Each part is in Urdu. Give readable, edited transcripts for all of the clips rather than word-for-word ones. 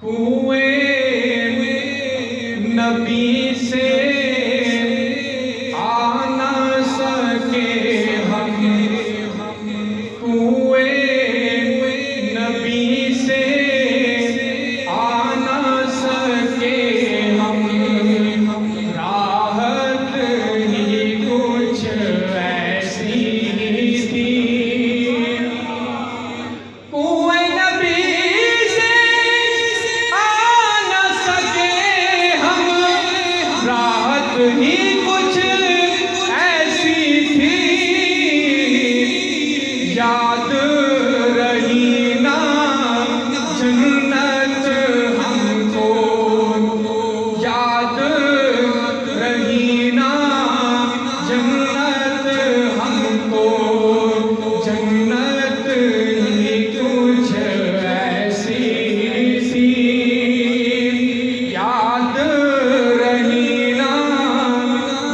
کنویں نبی سے آ نہ سکے ہم، کنویں نبی سے آ نہ سکے ہم، راحت ہی کچھ ایسی تھی، کنویں نبی سے آ نہ سکے ہم، راحت ہی کچھ ایسی تھی، یاد رہی نا جنت ہم کو، یاد رہی نا جنت ہم کو، جنت ہی کچھ ایسی تھی، یاد رہی نا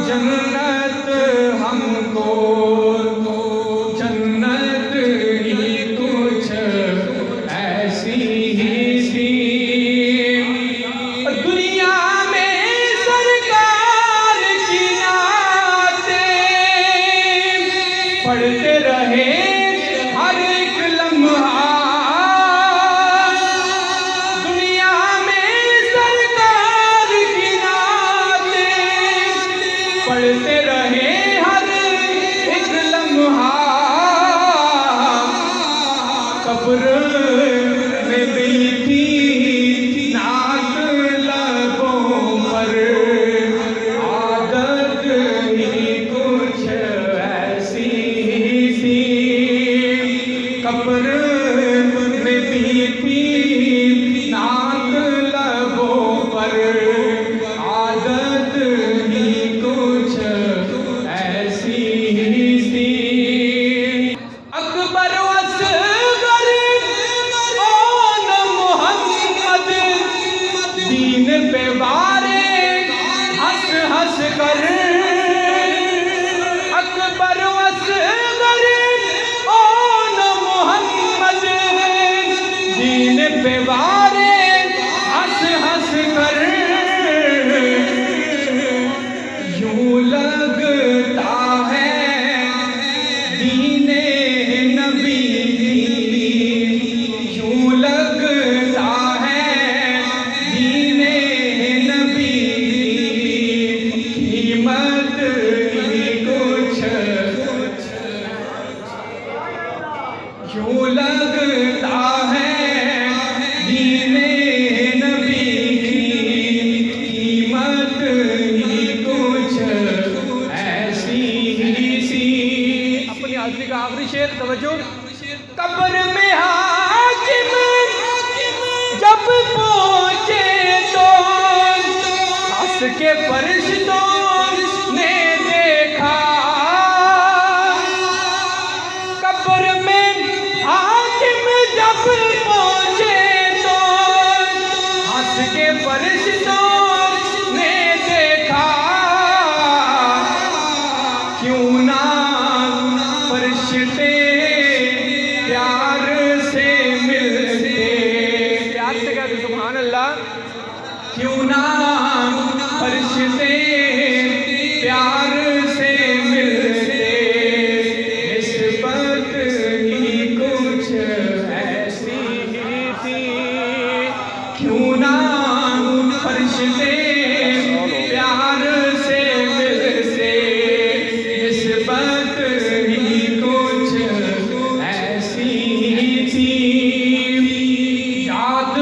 جنت ہم کو، جنت ہی کچھ ایسی تھی، دنیا میں سرکار کی نعتیں پڑھتے رہے ہر ایک لمحہ، دنیا میں سرکار کی نعتیں پڑھتے رہے ہر ایک لمحہ، قبر میں بھی تھی نعت لبوں پر، عادت ہی کچھ ایسی تھی، قبر میں بھی تھی نعت لبوں پر، عادت ہی کچھ ایسی تھی، اکبر و اصغر اون محمد دین پہ وارے ہنس ہنس کر، اکبر و اصغر اون محمد دین پہ وارے ہنس ہنس کر، یوں لگتا ہے دین نبی، یوں لگتا ہے دین نبی، قیمت ہی کچھ، یوں لگتا ہے دین نبی، قیمت ہی کچھ ایسی تھی، اپنی حاضری کا آخری شعر توجہ، قبر میں حاکم جب پہنچے تو ہنس کے فرشتوں نے دیکھا، قبر میں حاکم جب پہنچے تو ہنس کے فرشتوں نے دیکھا، کیوں نہ فرشتے پیار سے ملتے، پیار سے کہتے سبحان اللہ، کیوں نہ فرشتے پیار سے ملتے، نسبت ہی کچھ ایسی تھی، کیوں نہ فرشتے پیار سے ملتے، نسبت ہی کچھ ایسی تھی، یاد